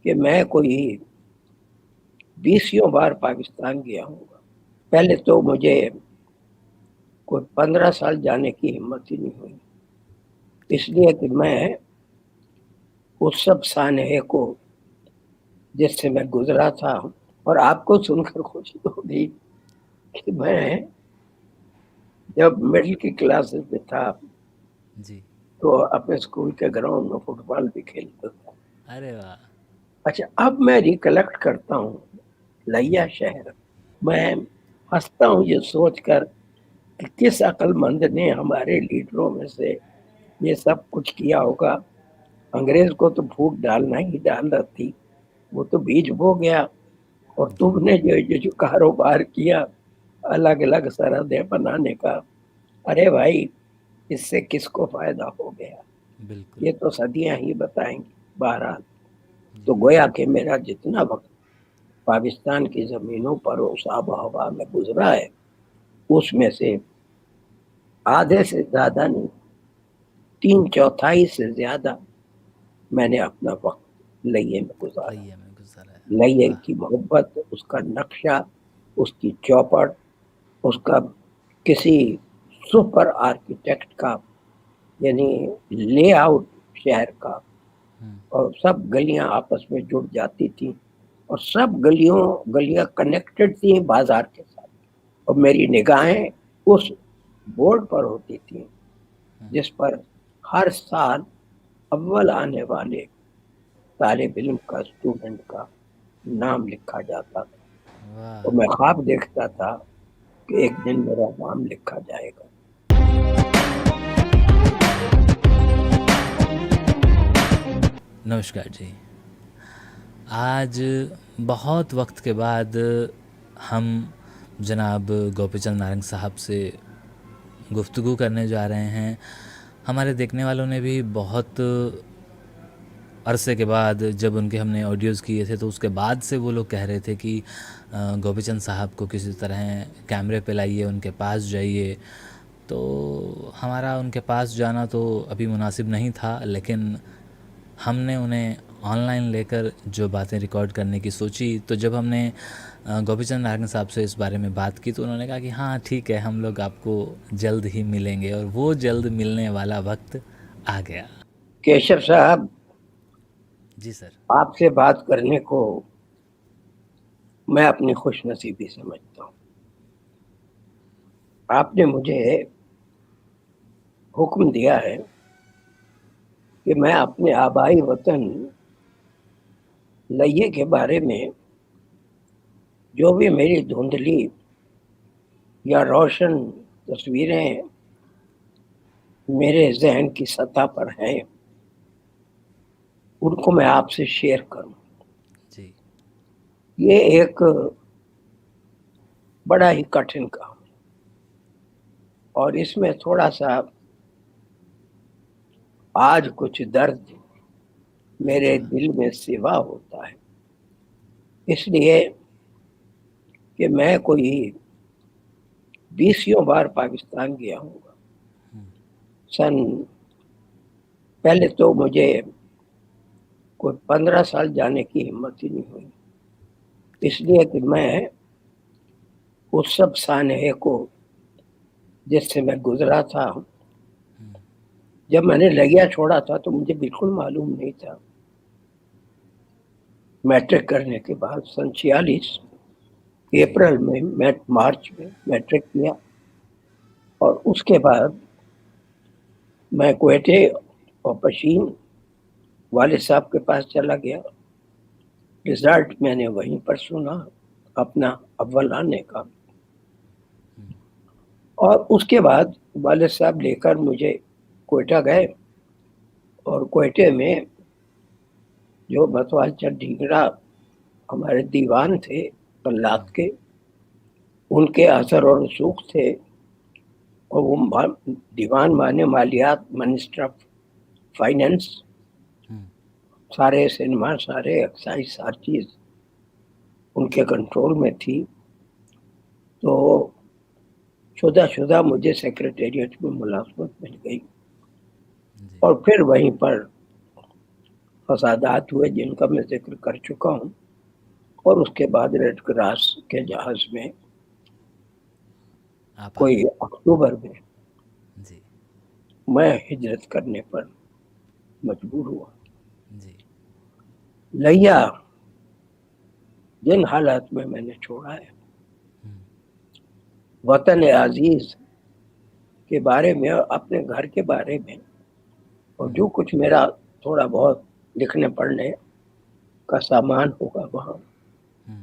کہ میں کوئی 20 بار پاکستان گیا ہوں گا. پہلے تو مجھے کوئی 15 سال جانے کی ہمت ہی نہیں ہوئی، اس لیے کہ میں اس سب سانحے کو جس سے میں گزرا تھا، اور آپ کو سن کر خوشی ہوگی کہ میں جب مڈل کی کلاسز میں تھا جی. تو اپنے اسکول کے گراؤنڈ میں فٹ بال بھی کھیلتا تھا. ارے واہ. اچھا، اب میں ریکلیکٹ کرتا ہوں لیا جی. شہر، میں ہنستا ہوں یہ سوچ کر کہ کس عقل مند نے ہمارے لیڈروں میں سے یہ سب کچھ کیا ہوگا. انگریز کو تو پھوٹ ڈالنا ہی ڈالنا تھی، وہ تو بیج بو گیا، اور جی. تم نے جو کاروبار کیا الگ الگ سرحدیں بنانے کا، ارے بھائی اس سے کس کو فائدہ ہو گیا، بالکل. یہ تو صدیاں ہی بتائیں گی. بہرحال جی. تو گویا کہ میرا جتنا وقت پاکستان کی زمینوں پر اس آب و ہوا میں گزرا ہے، اس میں سے آدھے سے زیادہ نہیں، 3/4 سے زیادہ میں نے اپنا وقت لئے میں گزارا. لئیے میں گزارا ہے. لئے واہ. کی محبت، اس کا نقشہ، اس کی چوپڑ، اس کا کسی سپر آرکیٹیکٹ کا یعنی لے آؤٹ شہر کا، اور سب گلیاں آپس میں جڑ جاتی تھیں، اور سب گلیاں کنیکٹڈ تھیں بازار کے ساتھ، اور میری نگاہیں اس بورڈ پر ہوتی تھیں جس پر ہر سال اول آنے والے طالب علم کا، اسٹوڈنٹ کا نام لکھا جاتا تھا. واہ. تو میں خواب دیکھتا تھا کہ ایک دن میرا نام لکھا جائے گا. نمسکار جی. آج بہت وقت کے بعد ہم جناب گوپی چند نارنگ صاحب سے گفتگو کرنے جا رہے ہیں. ہمارے دیکھنے والوں نے بھی بہت عرصے کے بعد جب ان کے ہم نے آڈیوز کیے تھے تو اس کے بعد سے وہ لوگ کہہ رہے تھے کہ گوپی چند صاحب کو کسی طرح کیمرے پہ لائیے، ان کے پاس جائیے. تو ہمارا ان کے پاس جانا تو ابھی مناسب نہیں تھا، لیکن ہم نے انہیں آن لائن لے کر جو باتیں ریکارڈ کرنے کی سوچی. تو جب ہم نے گوپی چند نارنگ صاحب سے اس بارے میں بات کی تو انہوں نے کہا کہ ہاں ٹھیک ہے، ہم لوگ آپ کو جلد ہی ملیں گے، اور وہ جلد ملنے والا وقت آ گیا. کیشو صاحب، جی سر. آپ سے بات کرنے کو میں اپنی خوش نصیبی سمجھتا ہوں. آپ نے مجھے حکم دیا ہے کہ میں اپنے آبائی وطن لئے کے بارے میں جو بھی میری دھندلی یا روشن تصویریں میرے ذہن کی سطح پر ہیں ان کو میں آپ سے شیئر کروں. جی. یہ ایک بڑا ہی کٹھن کام ہے، اور اس میں تھوڑا سا آج کچھ درد میرے اچھا. دل میں سوا ہوتا ہے، اس لیے کہ میں کوئی 20 بار پاکستان گیا ہوں گا. پہلے تو مجھے کوئی 15 سال جانے کی ہمت ہی نہیں ہوئی، اس لیے کہ میں اس سب سانحے کو جس سے میں گزرا تھا، جب میں نے لگیا چھوڑا تھا تو مجھے بالکل معلوم نہیں تھا. میٹرک کرنے کے بعد 46 جی. اپریل میں مارچ میں میٹرک کیا، اور اس کے بعد میں کوئٹے اور پشین والد صاحب کے پاس چلا گیا. رزلٹ میں نے وہیں پر سنا اپنا اول آنے کا، اور اس کے بعد والد صاحب لے کر مجھے کوئٹہ گئے، اور کوئٹے میں جو بتوال چند ڈھینگڑا ہمارے دیوان تھے کلات کے، ان کے اثر اور رسوخ تھے، اور وہ دیوان مانے مالیات، منسٹر آف فائنینس، سارے سنیما، سارے ایکسائز، ہر چیز ان کے کنٹرول میں تھی. تو شدہ مجھے سیکریٹریٹ میں ملازمت مل گئی، اور پھر وہیں پر فسادات ہوئے جن کا میں ذکر کر چکا ہوں، اور اس کے بعد ریڈ کراس کے جہاز میں آپ آ کوئی گئے؟ اکتوبر میں جی میں ہجرت کرنے پر مجبور ہوا. جی لیا جن حالات میں نے چھوڑا ہے، ہم، وطن عزیز کے بارے میں اور اپنے گھر کے بارے میں، اور جو کچھ میرا تھوڑا بہت لکھنے پڑھنے کا سامان ہوگا وہاں، ہم،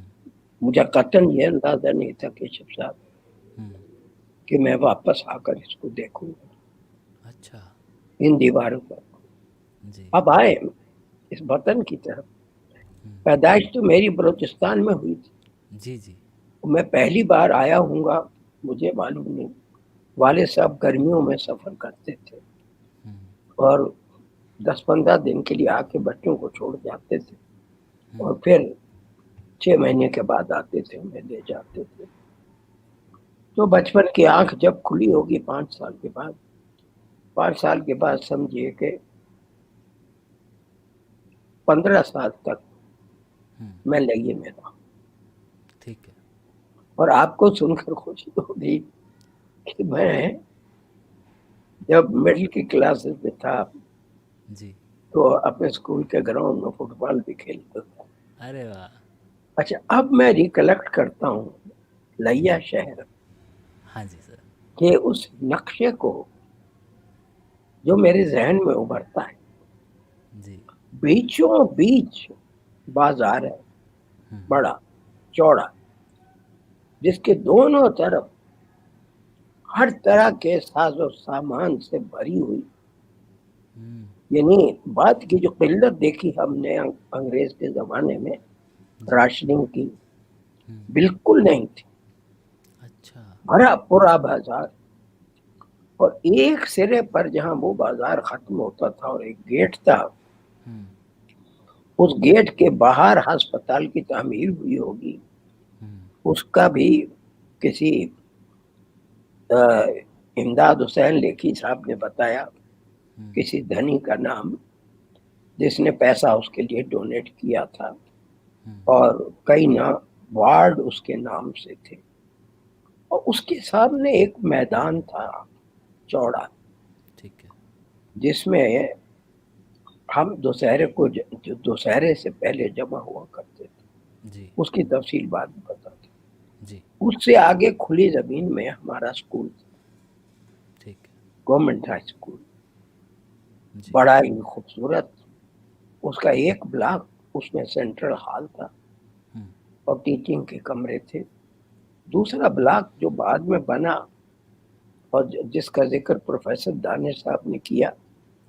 مجھے قطعاً یہ اندازہ نہیں تھا کیشف صاحب ہم، کہ میں واپس آ کر اس کو دیکھوں گا اچھا ان دیواروں پر. جی اب آئے اس وطن کی طرف. ہم، پیدائش تو میری بلوچستان میں ہوئی تھی. جی جی میں پہلی بار آیا ہوں گا مجھے معلوم نہیں. والد صاحب گرمیوں میں سفر کرتے تھے ہم، اور 10-15 دن کے لیے آ کے بچوں کو چھوڑ جاتے تھے، ہم، اور پھر 6 مہینے کے بعد آتے تھے، انہیں لے جاتے تھے. تو بچپن کی آنکھ جب کھلی ہوگی 5 سال کے بعد، 5 سال کے بعد سمجھیے کہ 15 سال تک ہم، میں لگی میں رہا. ٹھیک ہے. اور آپ کو سن کر خوشی ہوگی کہ میں جب مڈل کی کلاسز میں تھا جی تو اپنے اسکول کے گراؤنڈ میں فٹ بال بھی کھیلتا تھا. ارے واہ. اچھا، اب میں ریکلیکٹ کرتا ہوں لیا جی شہر ہاں جی سر. کے اس نقشے کو جو میرے ذہن میں ابھرتا ہے. جی بیچوں بیچ بازار ہے، ہم، بڑا چوڑا، جس کے دونوں طرف ہر طرح کے ساز و سامان سے بھری ہوئی. ہم، یعنی بات کی جو قلت دیکھی ہم نے انگریز کے زمانے میں جی راشننگ کی، ہم، بالکل نہیں تھی. اچھا بھرا پورا بازار، اور ایک سرے پر جہاں وہ بازار ختم ہوتا تھا اور ایک گیٹ تھا، ہم، اس گیٹ کے باہر ہسپتال کی تعمیر ہوئی ہوگی. ہم، اس کا بھی کسی امداد حسین لیکھی صاحب نے بتایا، ہم، کسی دھنی کا نام جس نے پیسہ اس کے لیے ڈونیٹ کیا تھا، ہم، اور کئی وارڈ اس کے نام سے تھے. اور اس کے سامنے ایک میدان تھا چوڑا، ٹھیک ہے. جس میں ہم دوسہرے کو جو دوسہرے سے پہلے جمع ہوا کرتے تھے، جی اس کی تفصیل بعد میں بتاتے. جی اس سے آگے کھلی زمین میں ہمارا اسکول تھا، ٹھیک ہے. گورنمنٹ ہائی اسکول، جی بڑا ہی خوبصورت. اس کا ایک بلاک، اس میں سینٹرل ہال تھا ہم، اور ٹیچنگ کے کمرے تھے. دوسرا بلاک جو بعد میں بنا اور جس کا ذکر پروفیسر دانش صاحب نے کیا،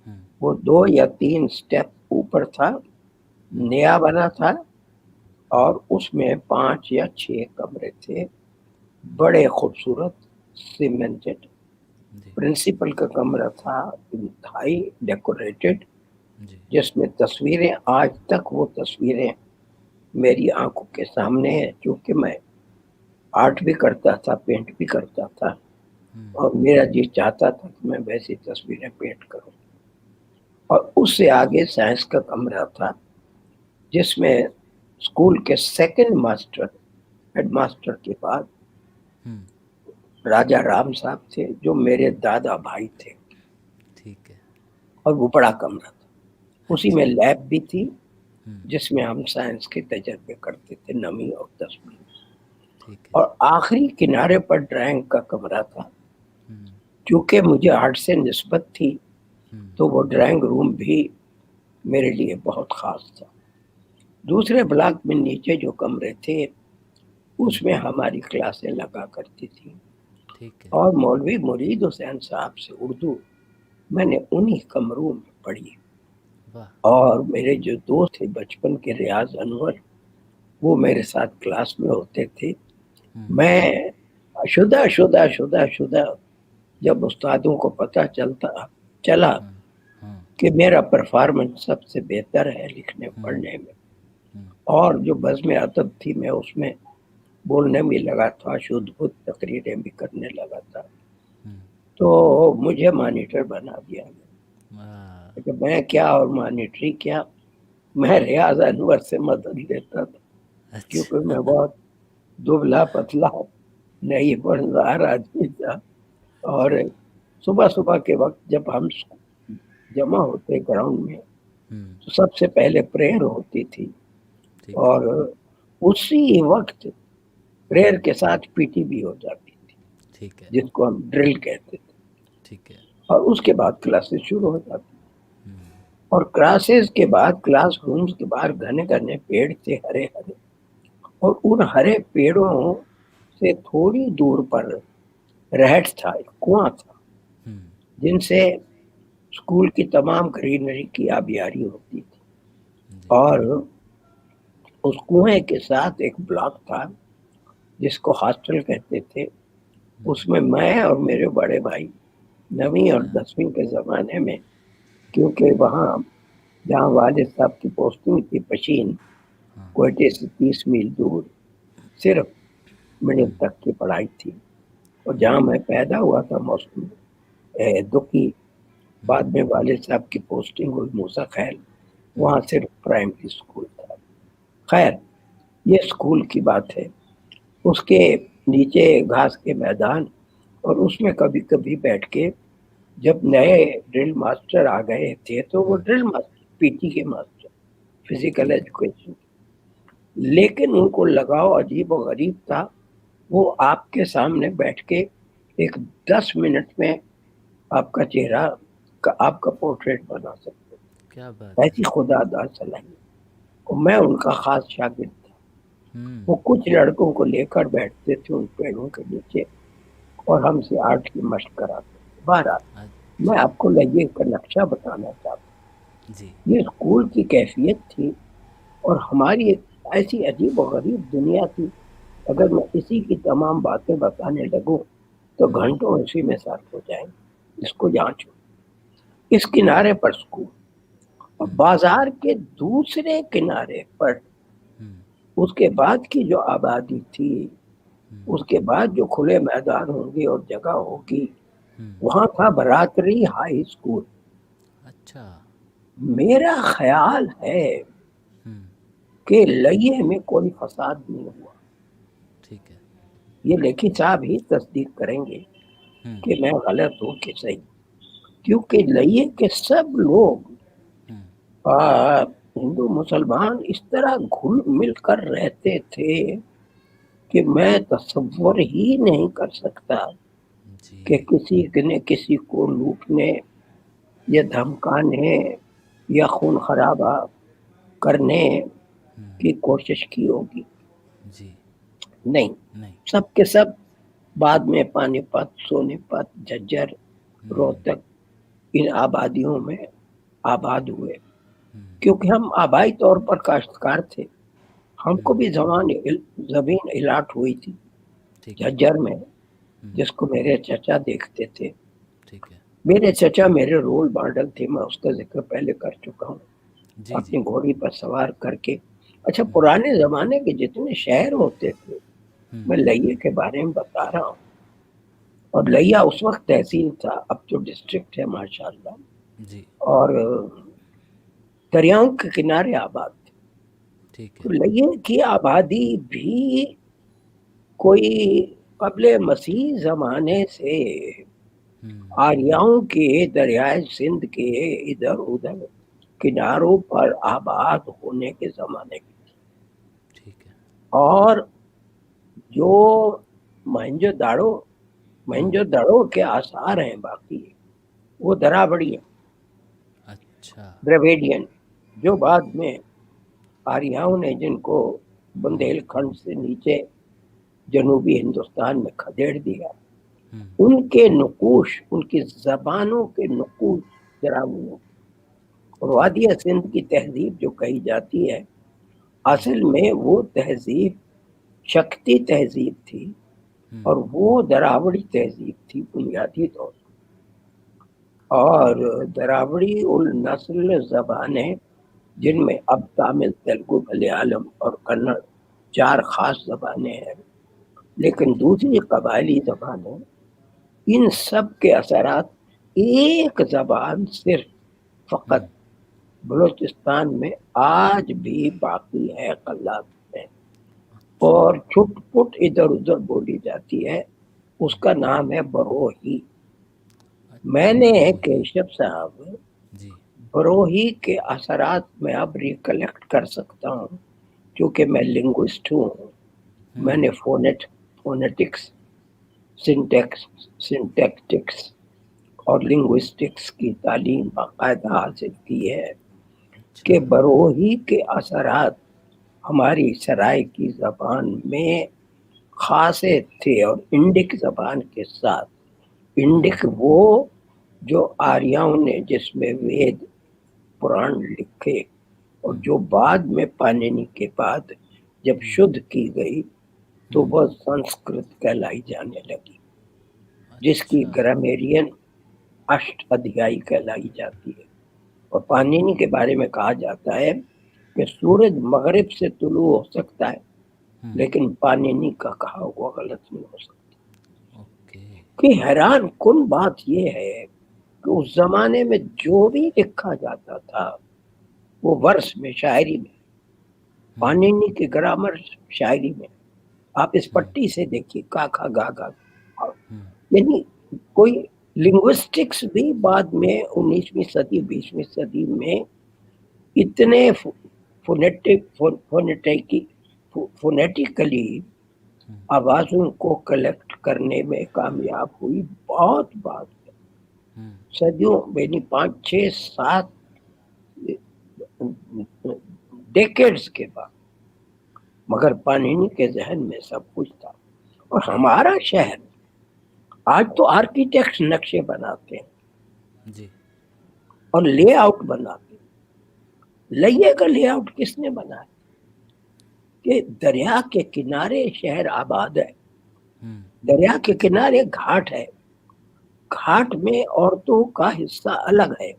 ہم، وہ 2 یا 3 سٹیپ اوپر تھا، ہم، نیا بنا تھا، ہم، اور اس میں 5 یا 6 کمرے تھے، بڑے خوبصورت سیمنٹڈ. جی پرنسپل کا کمرہ تھا انتہائی ڈیکوریٹڈ، جی جس میں تصویریں، آج تک وہ تصویریں میری آنکھوں کے سامنے ہیں، چونکہ میں آرٹ بھی کرتا تھا، پینٹ بھی کرتا تھا، ہم، اور میرا جی چاہتا تھا کہ میں ویسی تصویریں پینٹ کروں. اور اس سے آگے سائنس کا کمرہ تھا، جس میں اسکول کے سیکنڈ ماسٹر، ہیڈ ماسٹر کے بعد ہم، راجا رام صاحب تھے، جو میرے دادا بھائی تھے. ٹھیک ہے. اور وہ بڑا کمرہ تھا، اسی اچھا میں لیب بھی تھی، ہم، جس میں ہم سائنس کے تجربے کرتے تھے، نمی اور تصویر. ٹھیک ہے. اور آخری کنارے پر ڈرائنگ کا کمرہ تھا. ہم، چونکہ مجھے آرٹ سے نسبت تھی ہم، تو وہ ڈرائنگ روم بھی میرے لیے بہت خاص تھا. دوسرے بلاک میں نیچے جو کمرے تھے، ہم، اس میں ہماری کلاسیں لگا کرتی تھی، ٹھیک ہے. اور مولوی مرید حسین صاحب سے اردو میں نے انہی کمروں میں پڑھی. واہ. اور میرے جو دوست تھے بچپن کے، ریاض انور، وہ میرے ساتھ کلاس میں ہوتے تھے. ہم، میں شدہ جب استادوں کو پتہ چلا ہاں ہاں کہ میرا پرفارمنس سب سے بہتر ہے لکھنے ہم، پڑھنے میں، ہم، اور جو بزم ادب تھی میں اس میں بولنے بھی لگا تھا، شدھ بدھ تقریریں بھی کرنے لگا تھا، ہم، تو مجھے مانیٹر بنا دیا گیا. واہ. کہ میں کیا اور مانیٹری کیا. میں ریاض انور سے مدد لیتا تھا، کیونکہ اچھا میں بہت دبلا پتلا نہیں پڑھدار آدمی تھا. اور جی صبح صبح کے وقت جب ہم جمع ہوتے گراؤنڈ میں ہوں تو سب سے پہلے پریئر ہوتی تھی، ٹھیک ہے اور اسی وقت پریئر کے ساتھ پی ٹی بھی ہو جاتی تھی، ٹھیک ہے جس کو ہم ڈرل کہتے تھے. ٹھیک ہے اور اس کے بعد کلاسز شروع ہو جاتی. ہوں اور کلاسز کے بعد کلاس رومز کے باہر گھنے گھنے پیڑ تھے، ہرے ہرے. اور ان ہرے پیڑوں سے تھوڑی دور پر رہٹ تھا، ایک کنواں تھا، ہوں جن سے اسکول کی تمام گرینری کی آبیاری ہوتی تھی. جی اور اس کنویں کے ساتھ ایک بلاک تھا جس کو ہاسٹل کہتے تھے. اس میں اور میرے بڑے بھائی 9ویں اور 10ویں کے زمانے میں، کیونکہ وہاں جہاں والد صاحب کی پوسٹنگ تھی پشین، کوئٹے سے 30 میل دور، صرف مڈل تک کی پڑھائی تھی. اور جہاں میں پیدا ہوا تھا موسم دکی، بعد میں والد صاحب کی پوسٹنگ ہوئی موسیٰ خیل، وہاں صرف پرائمری اسکول تھا. خیر، یہ اسکول کی بات ہے. اس کے نیچے گھاس کے میدان، اور اس میں کبھی کبھی بیٹھ کے جب نئے ڈرل ماسٹر آ گئے تھے تو وہ ڈرل ماسٹر، پی ٹی کے ماسٹر، فزیکل ٹھیک ہے ایجوکیشن، لیکن ان کو لگاؤ عجیب و غریب تھا. وہ آپ کے سامنے بیٹھ کے ایک 10 منٹ میں آپ کا چہرہ آپ کا پورٹریٹ بنا سکتے، کیا بات ہے ایسی خدا دار صلاحیت. میں ان کا خاص شاگرد تھا. ہوں وہ کچھ لڑکوں کو لے کر بیٹھتے تھے ان پیڑوں کے نیچے اور ہم سے آرٹ کی مشق کراتے تھے. بہرحال میں اچھا آپ کو لگے کا نقشہ بتانا چاہتا ہوں. جی یہ اسکول کی کیفیت تھی، اور ہماری ایک ایسی عجیب و غریب دنیا تھی. اگر میں اسی کی تمام باتیں بتانے لگوں تو گھنٹوں اسی میں صرف ہو جائیں. اس کو جانچو. اس کنارے پر اسکول، اور بازار کے دوسرے کنارے پر اس کے بعد کی جو آبادی تھی، اس کے بعد جو کھلے میدان ہوں گے اور جگہ ہوگی، وہاں تھا براتری ہائی اسکول. اچھا میرا خیال ہے کہ لئیے میں کوئی فساد نہیں ہوا. ٹھیک ہے یہ لیکن صاحب ہی تصدیق کریں گے کہ میں غلط ہوں کہ صحیح، کیونکہ لئیے کے سب لوگ ہندو مسلمان اس طرح گھل مل کر رہتے تھے کہ میں تصور ہی نہیں کر سکتا جی کہ کسی نے کسی کو لوٹنے یا دھمکانے یا خون خرابہ کرنے کی کوشش کی ہوگی. جی نہیں، نہیں سب کے سب بعد میں پانی پت، سونی پت، جھجر، روہتک، ان آبادیوں میں آباد ہوئے. کیونکہ ہم آبائی طور پر کاشتکار تھے. ہم کو بھی زمین الاٹ ہوئی تھی ٹھیک ہے جھجر میں، جس کو میرے چچا دیکھتے تھے. ٹھیک ہے میرے چچا میرے رول ماڈل تھے، میں اس کا ذکر پہلے کر چکا ہوں. جی جی اپنی گھوڑی پر سوار کر کے. اچھا، پرانے زمانے کے جتنے شہر ہوتے تھے میں لئیے کے بارے میں بتا رہا ہوں. اور لئیا اس وقت تحصیل تھا، اب تو ڈسٹرکٹ ہے ماشاءاللہ. جی اور دریاؤں کے کنارے آباد تھے. ٹھیک ہے تو لئیے کی آبادی بھی کوئی قبل مسیح زمانے سے آریاؤں کے دریائے سندھ کے ادھر ادھر کناروں پر آباد ہونے کے زمانے کی. ٹھیک ہے اور جو مہنجو دڑو کے آثار ہیں باقی، وہ دراوڑی ہیں، اچھا ڈراویڈین، جو بعد میں آریاؤں نے جن کو بندیل کھنڈ سے نیچے جنوبی ہندوستان میں کھدیڑ دیا، ان کے نقوش، ان کی زبانوں کے نقوش دراوڑیوں. اور ٹھیک وادی سندھ کی تہذیب جو کہی جاتی ہے، اصل میں وہ تہذیب شکتی تہذیب تھی، اور وہ دراوڑی تہذیب تھی بنیادی طور پر. اور دراوڑی النسل زبانیں، جن میں اب تامل، تیلگو، ملیالم اور کنڑ 4 خاص زبانیں ہیں، لیکن دوسری قبائلی زبانیں، ان سب کے اثرات ایک زبان صرف فقط بلوچستان میں آج بھی باقی ہے قلات میں، اور چھٹ پٹ ادھر ادھر بولی جاتی ہے. اس کا نام ہے بروہی. میں نے کیشب صاحب جی بروہی کے اثرات میں اب ریکلیکٹ کر سکتا ہوں، کیونکہ میں لنگوسٹ ہوں. میں نے فونیٹکس، سنٹیکٹکس اور لنگوسٹکس کی تعلیم باقاعدہ حاصل کی ہے کہ بروہی کے اثرات ہماری سرائکی زبان میں خاصے تھے، اور انڈک زبان کے ساتھ. انڈک وہ جو آریاؤں نے جس میں وید پران لکھے، اور جو بعد میں پانینی کے بعد جب شدھ کی گئی تو وہ سنسکرت کہلائی جانے لگی، جس کی گرامیرین اشٹ ادھیائی کہلائی جاتی ہے. اور پانینی کے بارے میں کہا جاتا ہے کہ سورج مغرب سے طلوع ہو سکتا ہے، لیکن پانینی کا کہا ہوا غلط نہیں ہو سکتا. کہ حیران کن بات یہ ہے کہ اس زمانے میں جو بھی لکھا جاتا تھا وہ ورس میں، شاعری میں، پانینی کے گرامر شاعری میں. آپ اس پٹی سے دیکھیے کا کھا گا گا. یعنی کوئی لنگوسٹکس بھی بعد میں 19ویں صدی 20ویں صدی میں اتنے فونیٹیکلی آوازوں کو کلیکٹ کرنے میں کامیاب ہوئی. بہت بات صدیوں، یعنی 5 6 7 ڈیکیڈز کے بعد، مگر پانینی کے ذہن میں سب کچھ تھا. اور ہمارا شہر آج تو آرکیٹیکٹس نقشے بناتے ہیں اور لے آؤٹ بناتے ہیں. لئیے کا لے آؤٹ کس نے بنایا؟ کہ دریا کے کنارے شہر آباد ہے، دریا کے کنارے گھاٹ ہے، گھاٹ میں عورتوں کا حصہ الگ ہے،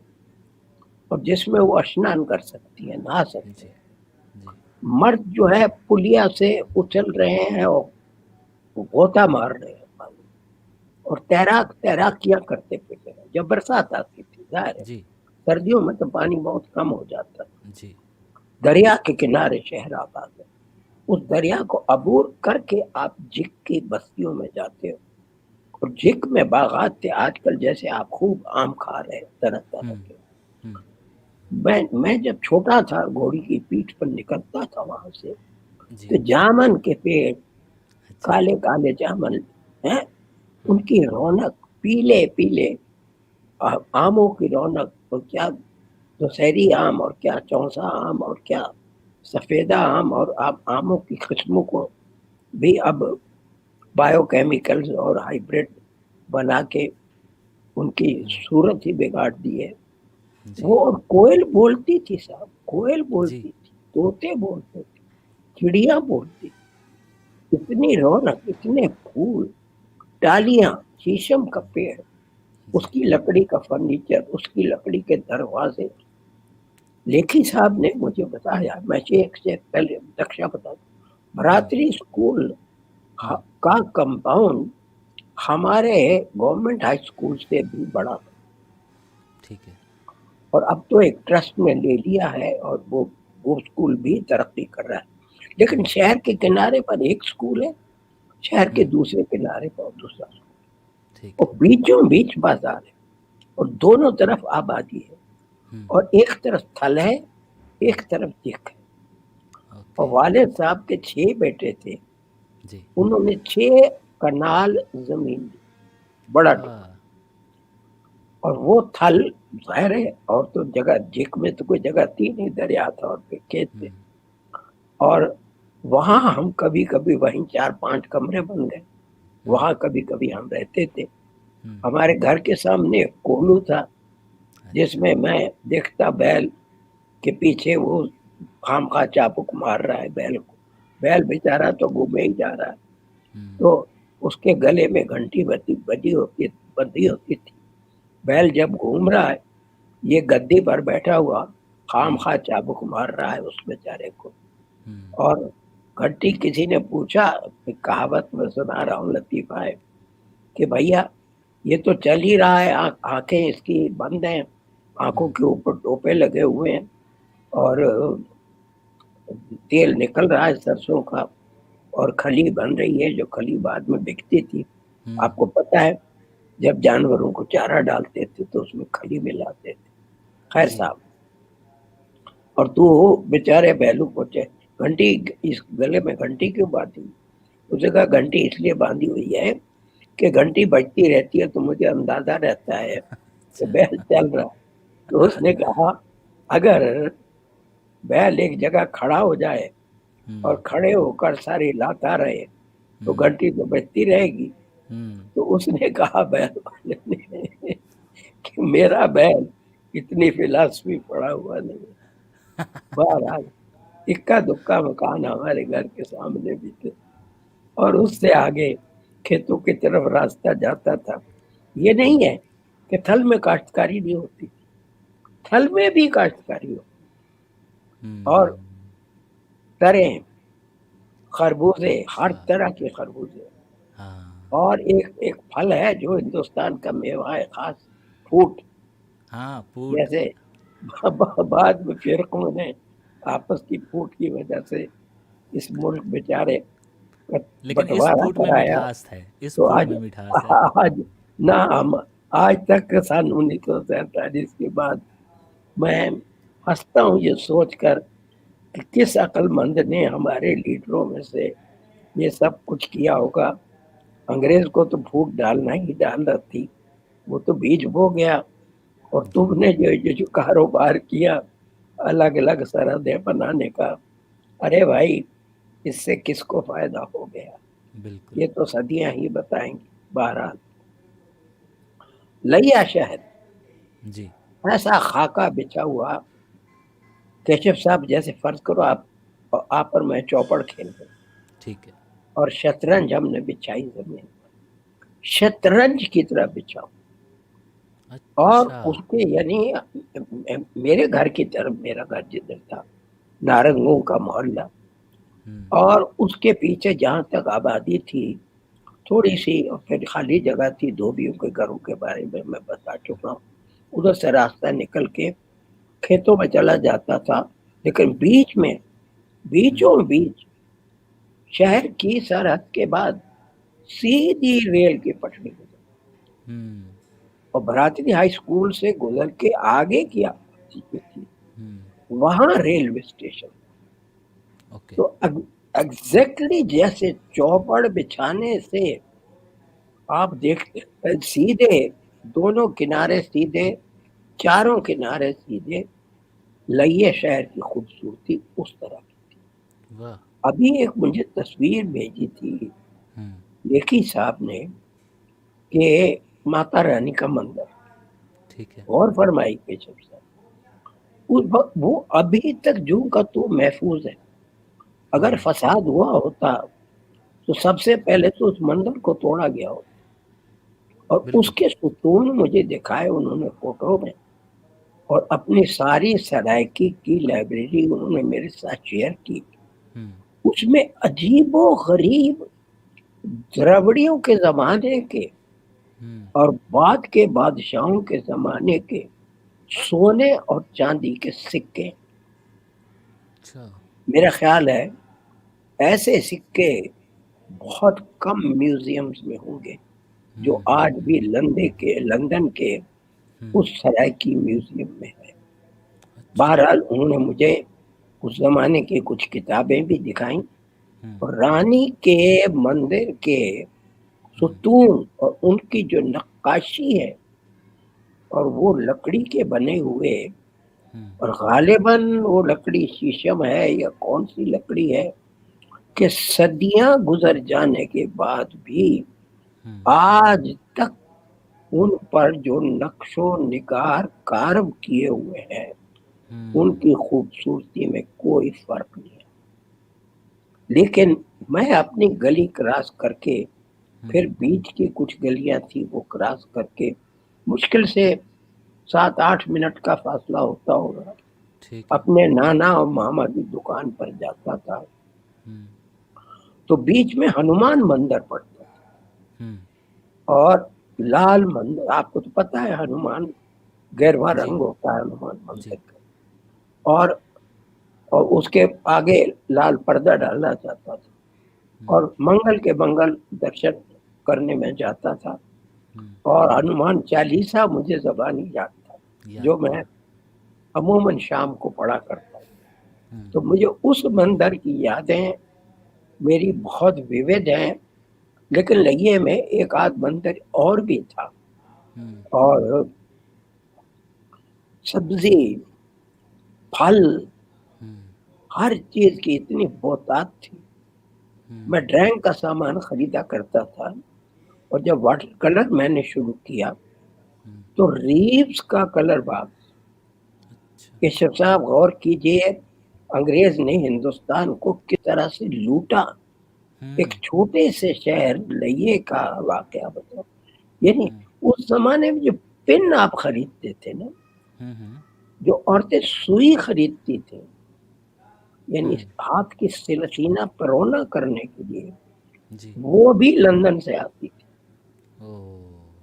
اور جس میں وہ اشنان کر سکتی ہیں، نہا سکتے ہیں. مرد جو ہے پلیا سے اچھل رہے ہیں اور غوطہ مار رہے ہیں پانی، اور تیراکیاں کرتے پھرتے ہیں. جب برسات آتی تھی، ظاہر ہے سردیوں میں تو پانی بہت کم ہو جاتا ہے. دریا کے کنارے شہر آباد ہے. اس دریا کو عبور کر کے آپ جھک کی بستیوں میں جاتے ہو، اور جھک میں باغات تھے. آج کل جیسے آپ خوب آم کھا رہے ہیں طرح طرح کے. میں جب چھوٹا تھا گھوڑی کی پیٹھ پر نکلتا تھا وہاں سے، تو جامن کے پیڑ، کالے کالے جامن ہیں، ان کی رونق، پیلے پیلے آموں کی رونق، اور کیا دوسری آم، اور کیا چونسا آم، اور کیا سفیدہ آم. اور آپ آموں کی قسموں کو بھی اب بایو کیمیکلز اور ہائیبریڈ بنا کے ان کی صورت ہی بگاڑ دی ہے. وہ اور کوئل بولتی تھی صاحب، کوئل بولتی تھی، طوطے بولتے تھے، چڑیاں بولتی تھی. اتنی رونق، اتنے پھول، ڈالیاں، شیشم کا پیڑ، اس کی لکڑی کا فرنیچر، اس کی لکڑی کے دروازے. لیکھی صاحب نے مجھے بتایا، میں ایک سے پہلے نقشہ بتا دوں. براتری اسکول کا کمپاؤنڈ ہمارے گورنمنٹ ہائی اسکول سے بھی بڑا تھا. ٹھیک ہے. اور اب تو ایک ٹرسٹ میں لے لیا ہے، اور وہ اسکول بھی ترقی کر رہا ہے. لیکن شہر کے کنارے پر ایک اسکول ہے، شہر کے دوسرے کنارے پر دوسرا اسکول، اور بیچوں بیچ بازار ہے، اور دونوں طرف آبادی ہے، اور ایک طرف تھل ہے، ایک طرف جک ہے. اور والد صاحب کے 6 بیٹے تھے، انہوں نے 6 کنال زمین دی، بڑا ٹکڑا. اور وہ تھل ظاہر ہے، اور تو جگہ جک میں تو کوئی جگہ تھی نہیں، دریا تھا اور پہ کھیت تھے. اور وہاں ہم کبھی کبھی وہیں 4 5 کمرے بن گئے، وہاں کبھی کبھی ہم رہتے تھے. ہمارے گھر کے سامنے ایک کولو تھا، جس میں میں دیکھتا بیل کے پیچھے وہ خامخواہ چاپک مار رہا ہے بیل کو، بیل بیچارہ تو گھومے ہی جا رہا ہے. تو اس کے گلے میں گھنٹی بندی ہوتی تھی. بیل جب گھوم رہا ہے، یہ گدی پر بیٹھا ہوا خامخواہ چابک مار رہا ہے اس بیچارے کو. اور گھنٹی کسی نے پوچھا، کہاوت میں سنا رہا ہوں لطیفہ ہے، کہ بھیا یہ تو چل ہی رہا ہے، آنکھیں اس کی بند ہیں، آنکھوں کے اوپر ٹوپے لگے ہوئے ہیں، اور تیل نکل رہا ہے سرسوں کا، اور کھلی بن رہی ہے جو کھلی بعد میں بکتی تھی. آپ کو پتا ہے جب جانوروں کو چارہ ڈالتے تھے تو اس میں کھلی ملاتے تھے. خیر جی صاحب، اور تو بیچارے بیلو کو گھنٹی اس گلے میں گھنٹی کیوں باندھی؟ اس نے کہا گھنٹی اس لیے باندھی ہوئی ہے کہ گھنٹی بجتی رہتی ہے تو مجھے اندازہ رہتا ہے کہ اچھا بیل چل رہا ہے. تو اس نے کہا اگر بیل ایک جگہ کھڑا ہو جائے اور کھڑے ہو کر ساری لاتا رہے تو گھنٹی تو بجتی رہے گی. تو اس نے کہا بیل والے نے کہ میرا بیل اتنی فلاسفی پڑا ہوا نہیں. بہرحال اکا دکا مکان ہمارے گھر کے سامنے بھی تھے اور اس سے آگے کھیتوں کی طرف راستہ جاتا تھا. یہ نہیں ہے کہ تھل میں کاشتکاری نہیں ہوتی، تھل میں بھی کاشتکاری ہوتی. اور تریں، خربوزے، ہر اچھا طرح کے خربوزے. ہاں اور ایک پھل ہے جو ہندوستان کا میوہ ہے خاص، پھوٹ. ہاں پوٹ. جیسے بعد میں فرقوں نے آپس کی پھوٹ کی وجہ سے اس ملک بیچارے کا لیکن اس بٹوارا پھوٹ میں کرایا. مٹھاس ہے، اس تو پھوٹ آج میں مٹھاس ہے. آج نہ ہم آج تک سن 1947 کے بعد میں ہنستا ہوں یہ سوچ کر کہ کس عقل مند نے ہمارے لیڈروں میں سے یہ سب کچھ کیا ہوگا. انگریز کو تو پھوٹ ڈالنا ہی ڈالنا تھی، وہ تو بیج بو گیا. اور جی تم نے جو کاروبار کیا الگ الگ سرحدیں بنانے کا، ارے بھائی اس سے کس کو فائدہ ہو گیا بالکل. یہ تو صدیاں ہی بتائیں گی. بہرحال لیا شہر جی ایسا خاکہ بچھا ہوا، کیشف صاحب جیسے فرض کرو آپ اور میں چوپڑ کھیل رہے ٹھیک ہے. اور شطرنج ہم نے بچھائی زمین پر، شطرنج کی طرح بچھاؤ. اور اچھا. اس کے یعنی میرے گھر کی طرف، میرا گھر جدھر تھا نارنگوں کا محلہ، اور اس کے پیچھے جہاں تک آبادی تھی تھوڑی سی پھر خالی جگہ تھی، دھوبیوں کے گھروں کے بارے میں بتا چکا ہوں. ادھر سے راستہ نکل کے کھیتوں میں چلا جاتا تھا، لیکن بیچ میں بیچوں بیچ شہر کی سرحد کے بعد سیدھی ریل کی پٹری گزر، اور براتری ہائی اسکول سے گزر کے آگے کیا تھی وہاں ریلوے اسٹیشن. اوکے. تو ایگزیکٹلی جیسے چوپڑ بچھانے سے آپ دیکھتے سیدھے دونوں کنارے سیدھے، چاروں کنارے سیدھے، لئیے شہر کی خوبصورتی اس طرح کی. واہ. ابھی ایک مجھے تصویر بھیجی تھی لیکھی صاحب نے کہ ماتا رانی کا مندر، ٹھیک ہے. اور فرمائی کیشف صاحب اس وقت وہ ابھی تک جو کا تو محفوظ ہے. اگر فساد ہوا ہوتا تو سب سے پہلے تو اس مندر کو توڑا گیا ہوتا، اور اس بالکل. کے ستون مجھے دکھائے انہوں نے فوٹو میں، اور اپنی ساری سرائکی کی لائبریری انہوں نے میرے ساتھ شیئر کی. اس میں عجیب و غریب دراوڑیوں کے زمانے کے اور بعد کے بادشاہوں کے زمانے کے سونے اور چاندی کے سکے. اچھا. میرا خیال ہے ایسے سکے بہت کم میوزیمز میں ہوں گے جو آج بھی لندن کے اس سرائکی میوزیم میں ہے. اچھا. بہرحال انہوں نے مجھے اس زمانے کی کچھ کتابیں بھی دکھائیں، اور رانی کے مندر کے ستون اور ان کی جو نقاشی ہے اور وہ لکڑی کے بنے ہوئے، اور غالباً وہ لکڑی شیشم ہے یا کون سی لکڑی ہے کہ صدیاں گزر جانے کے بعد بھی آج تک ان پر جو نقش و نگار کارو کیے ہوئے ہیں ان کی خوبصورتی میں کوئی فرق نہیں ہے. لیکن میں اپنی گلی کراس کر کے، پھر بیچ کی کچھ گلیاں تھی وہ کراس کر کے مشکل سے 7-8 منٹ کا فاصلہ ہوتا ہوگا، ٹھیک ہے. اپنے نانا اور ماما کی دکان پر جاتا تھا. تو بیچ میں ہنومان مندر پڑتا تھا، اور لال مندر، آپ کو تو پتا ہے ہنومان گیروا جی رنگ ہوتا ہے ہنومان جی. مندر کا، اور اور اس کے آگے لال پردہ ڈالا جاتا تھا، اور منگل کے منگل درشن کرنے میں جاتا تھا، اور ہنومان چالیسا مجھے زبانی یاد تھا جو میں عموماً شام کو پڑھا کرتا ہوں. تو مجھے اس منظر کی یادیں میری بہت ویود ہیں. لیکن لگیے میں ایک آدھ منظر اور بھی تھا، اور سبزی پھل ہر چیز کی اتنی بہتات تھی. میں ڈرائنگ کا سامان خریدا کرتا تھا، اور جب واٹر کلر میں نے شروع کیا تو ریوز کا کلر باکس، کشف صاحب غور کیجئے انگریز نے ہندوستان کو کس طرح سے لوٹا. ایک چھوٹے سے شہر لئے کا واقعہ بتاؤ. یعنی اس زمانے میں جو پن آپ خریدتے تھے نا، جو عورتیں سوئی خریدتی تھی، یعنی ہاتھ کی سینہ پرونا کرنے کے لیے، وہ بھی لندن سے آتی تھی.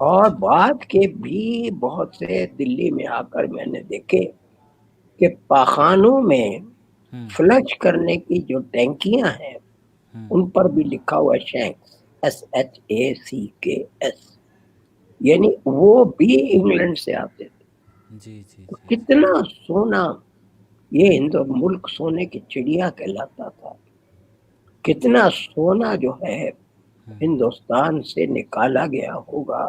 اور بعد کے بھی بہت سے دلی میں آ کر میں نے دیکھے کہ پاخانوں میں فلش کرنے کی جو ٹینکیاں ہیں ان پر بھی لکھا ہوا شینکس، SHACKS، یعنی وہ بھی انگلینڈ سے آتے تھے. کتنا سونا یہ ملک سونے کی چڑیا کہلاتا تھا. کتنا سونا جو ہے ہندوستان سے نکالا گیا ہوگا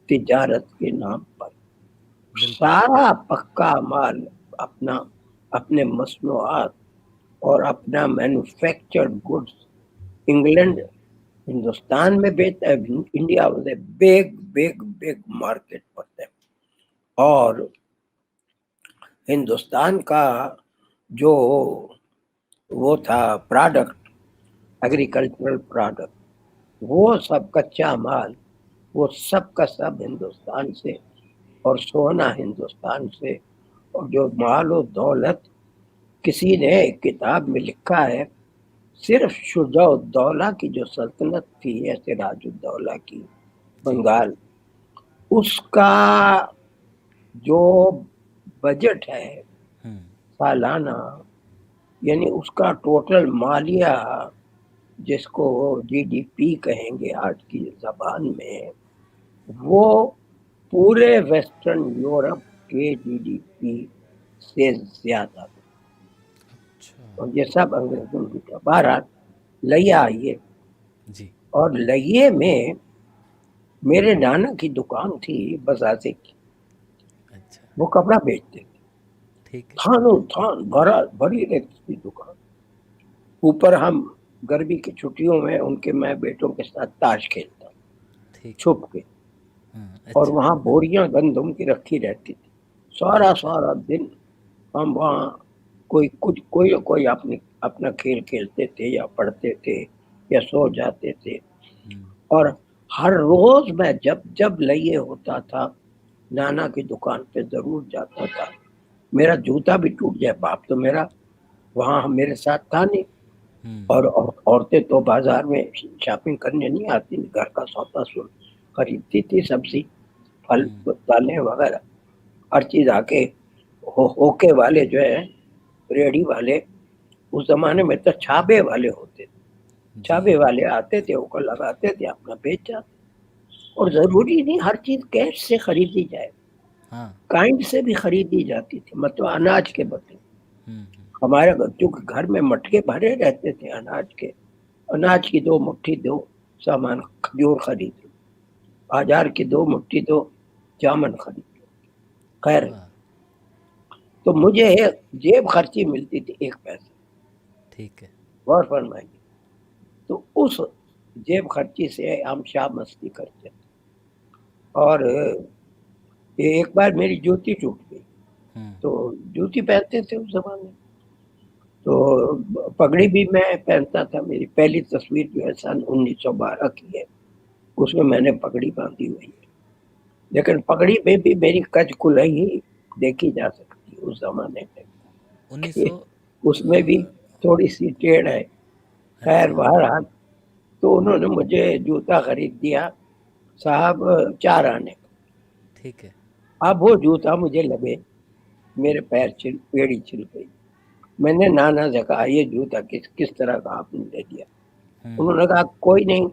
تجارت کے نام پر. سارا پکا مال اپنے مصنوعات اور اپنا مینوفیکچرڈ گڈز انگلینڈ ہندوستان میں بیچتا ہے. India was a big big big market per them. اور ہندوستان کا جو وہ تھا پروڈکٹ، ایگریکلچرل پروڈکٹ، وہ سب کچا مال، وہ سب کا سب ہندوستان سے، اور سونا ہندوستان سے. اور جو مال و دولت، کسی نے ایک کتاب میں لکھا ہے صرف شجاع الدولہ کی جو سلطنت تھی، ایسے راج الدولہ کی بنگال، اس کا جو بجٹ ہے سالانہ، یعنی اس کا ٹوٹل مالیہ جس کو GDP کہیں گے آج کی زبان میں، وہ پورے ویسٹرن یورپ کے GDP سے زیادہ. اور یہ سب انگریزوں کی تھا. بہرحال لئیے آئیے، اور لئیے میں میرے نانا کی دکان تھی بزازے کی. وہ کپڑا بیچتے تھے، تھانوں تھان بڑی رہتی دکان. اوپر ہم گرمی کی چھٹیوں میں ان کے میں بیٹوں کے ساتھ تاش کھیلتا چھپ کے، اور وہاں بوریاں گندم کی رکھی رہتی تھی. سارا دن ہم وہاں کوئی اپنا کھیل کھیلتے تھے یا پڑھتے تھے یا سو جاتے تھے. اور ہر روز میں جب لئیے ہوتا تھا نانا کی دکان پہ ضرور جاتا تھا. میرا جوتا بھی ٹوٹ جائے، باپ تو میرا وہاں میرے ساتھ تھا نہیں، اور عورتیں تو بازار میں شاپنگ کرنے نہیں آتی، گھر کا سودا خریدتی تھی، سبزی پھل دالیں وغیرہ ہر چیز. آ کے ہوکے والے جو ہے ریڑھی والے، اس زمانے میں تو چھابے والے ہوتے تھے، چھابے والے آتے تھے، اوپر لگاتے تھے، اپنا بیچ جاتے. اور ضروری نہیں ہر چیز کیش سے خریدی جائے، کائنڈ سے بھی خریدی جاتی تھی. مطلب اناج کے بدلے ہمارے چونکہ گھر میں مٹکے بھرے رہتے تھے اناج کی 2 مٹھی دو سامان کھجور خرید لو، 1000 کی 2 مٹھی دو جامن خرید لو. خیر، تو مجھے جیب خرچی ملتی تھی 1 پیسہ. ٹھیک ہے، غور فرمائیے. تو اس جیب خرچی سے ہم شام مستی کرتے تھے. اور ایک بار میری جوتی ٹوٹ گئی، تو جوتی پہنتے تھے اس زمانے میں، تو پگڑی بھی میں پہنتا تھا. میری پہلی تصویر جو ہے سن 1912 کی ہے، اس میں نے پگڑی باندھی ہوئی ہے. لیکن پگڑی میں بھی میری کج کلہی دیکھی جا سکتی اس زمانے میں، اس میں بھی تھوڑی سی ٹیڑھ ہے. خیر بہرحال، تو انہوں نے مجھے جوتا خرید دیا صاحب 4 آنے کا. ٹھیک ہے. اب وہ جوتا مجھے لگے، میرے پیر بیڑی چھل گئی. میں نے نانا سے کہا یہ جوتا کس طرح کا آپ نے لے لیا؟ ہوں، انہوں نے کہا کوئی نہیں،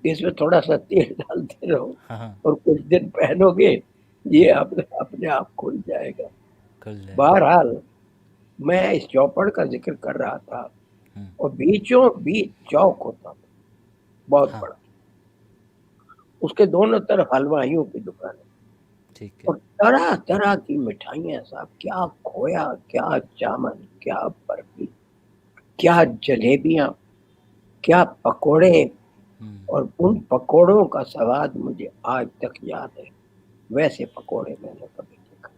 اس میں تھوڑا سا تیل ڈالتے رہو ہاں ہاں، اور کچھ دن پہنو گے یہ ہاں، اپنے آپ کھل جائے گا۔ کھل جائے گا۔ بہرحال میں اس چوپڑ کا ذکر کر رہا تھا، ہوں، اور بیچوں بیچ چوک ہوتا تھا بہت ہاں، بڑا، اس کے دونوں طرف حلوائیوں کی دکانیں ٹھیک ہے۔ اور طرح طرح کی مٹھائیاں، صاحب کیا کھویا، کیا جامن، کیا برفی، کیا جلیبیاں، کیا پکوڑے، ہوں، اور ان پکوڑوں کا سواد مجھے آج تک یاد ہے، ویسے پکوڑے میں نے کبھی دیکھا۔